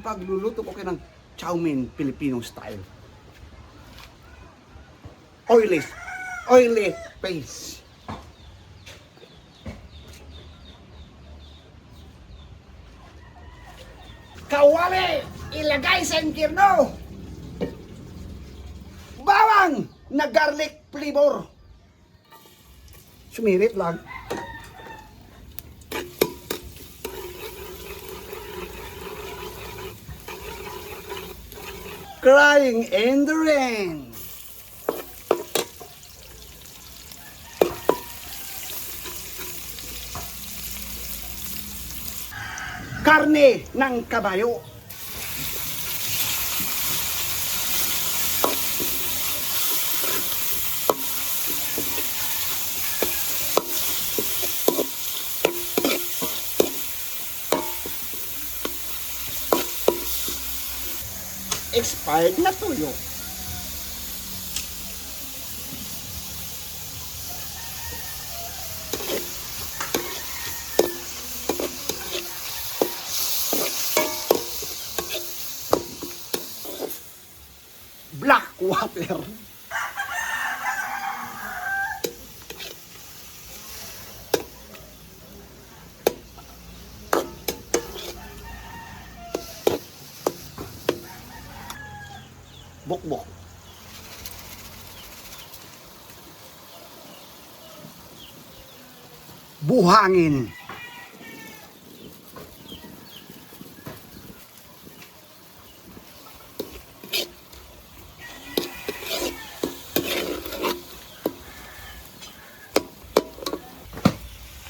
pagluluto ko kayo ng chow mein Filipino style. Oily face. Kawali, ilagay sa impyerno. Bawang na garlic flavor. Sumirit lang. Crying in the rain. Karne ng kabayo. Expired na tuyo. Black water. Bokbok. Buhangin.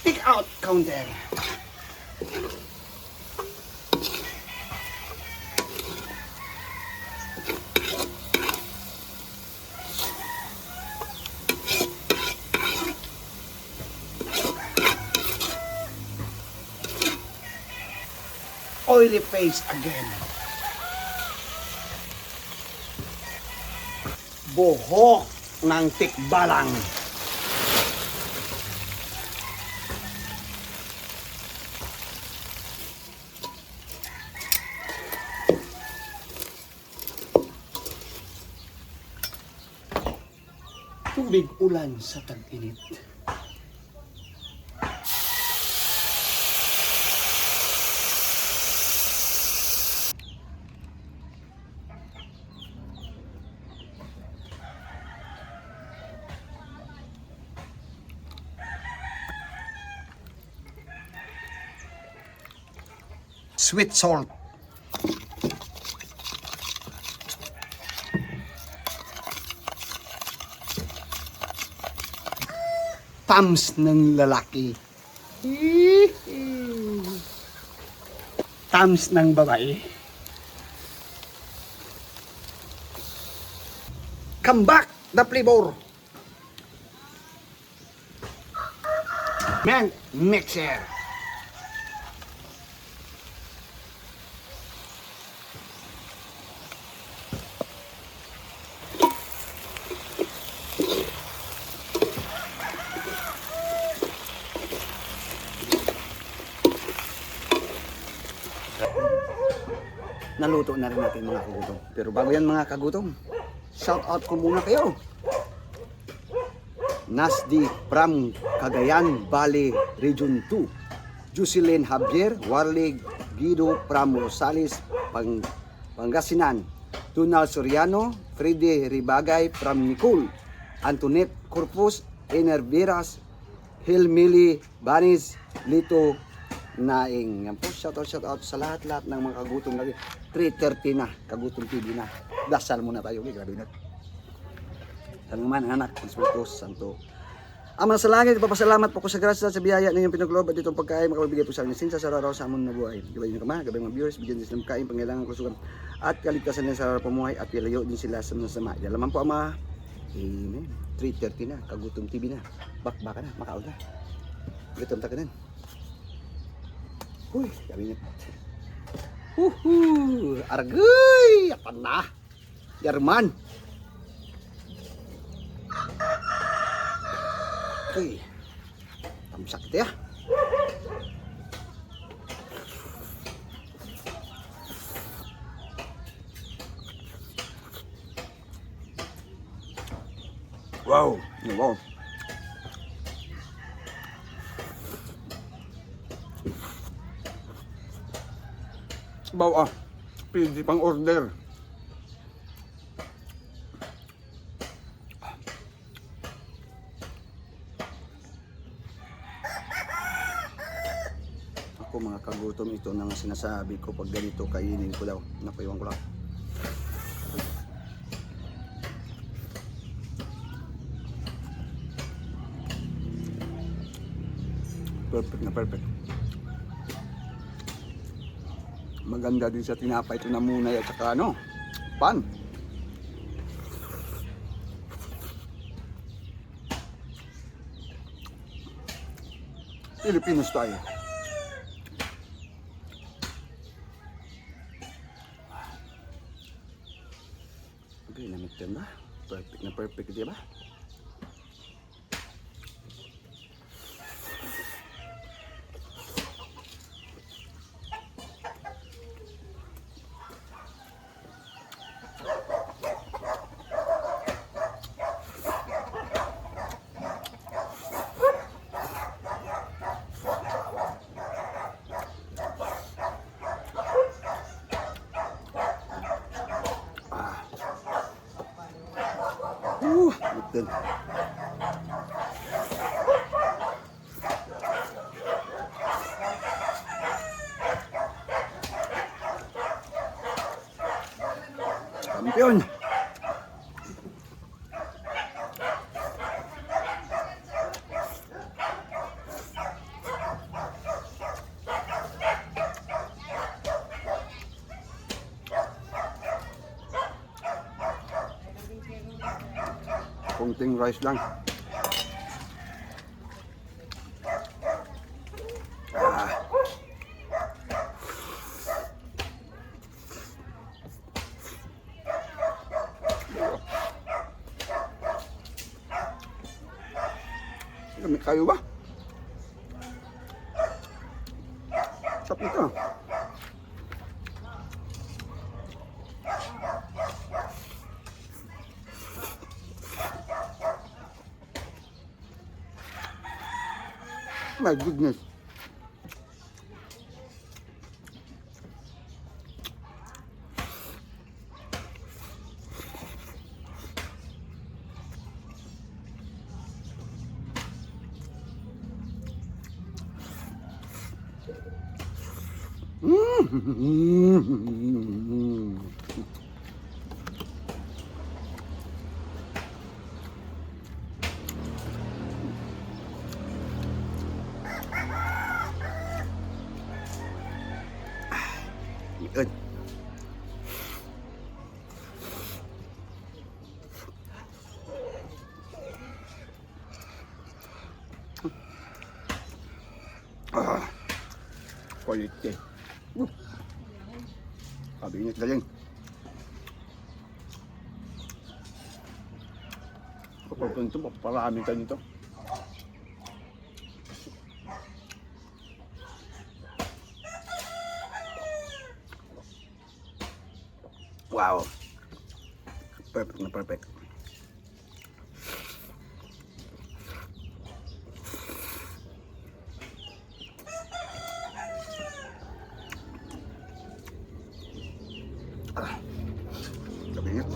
Take out counter. Oily face again. Buhok ng tikbalang. Tubig ulan sa tag-init. Sweet salt. Thumbs ng lalaki. Thumbs ng babae. Come back the flavor. Man, mixer. Naluto na rin natin mga kagutom. Pero bago yan mga kagutom, shout out ko muna kayo. Nasdi from Cagayan Valley Region 2. Jocelyn Javier Warlig Guido from Rosales, Pangasinan. Donald Soriano, Freddy Ribagay from Nicol. Antoinette Corpus, Enerveras, Hilmili Banis, Lito Naing. Yan po, shout out sa lahat ng mga kagutom natin. 3:30 na, kagutom TV na. Dasal muna tayo, grabe na. Sa naman ang anak, ang Espiritus Santo. Ama sa langit, papasalamat po ko sa grasya sa biyaya ninyong pinaglob at itong pagkain makabibigay po sa amin sinsa sa araw sa amon na buhay. Gabay niyo kama, gabay mga viewers, bigyan din sila ng kain, pangailangan kusugan at kaligtasan nila sa araw pamuhay at ilayo din sila sa masama. Dalaman po Ama. Amen. 3:30 na, kagutom TV na. Bakbaka na, makaon na. Gutom ta kanan. Uy, gabi niya. Aragay! Apan na! German! Okay. Tamsak ito ya. Wow! Wow! Sabaw ah! Pwede pang order. Ako mga kagutom, ito na nga sinasabi ko pag ganito kainin ko daw. Napayuan ko lang. Perfect na perfect. Maganda din sa tinapay ito na munay at saka ano, pan. Filipino style. Okay, namit yan ba? Perfect na perfect, di ba? Good. Kampiyon. Kunting rice lang. Gamit kayo ba? Sarap nito. My goodness. Good. Quality. Kabinit galing. Kapag ganito, paparami ka nito. Wow. Perfect na perfect. Kabinit.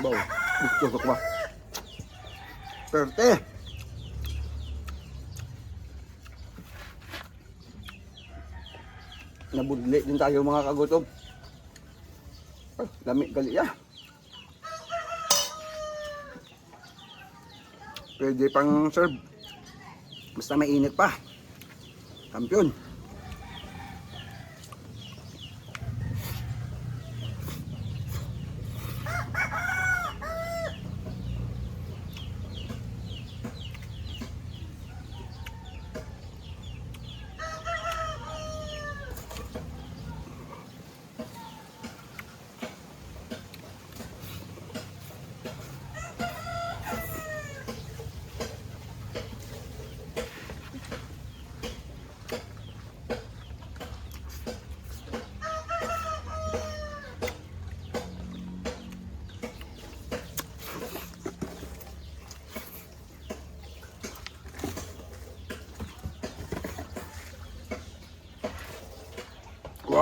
Wow, gusto ko ba? Perte. Nabudli din tayo mga kagutom. Ay, lamig gali ya. Pwede pang serve. Basta mainit pa. Kampiyon.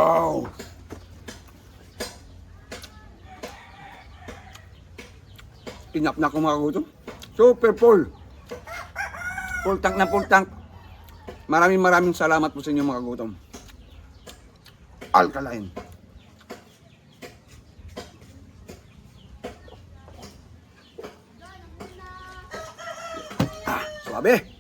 Wow! Tinap na ako mga kagutom. Super full. Full tank na full tank. Maraming salamat po sa inyo mga kagutom. Alkaline. Suabe.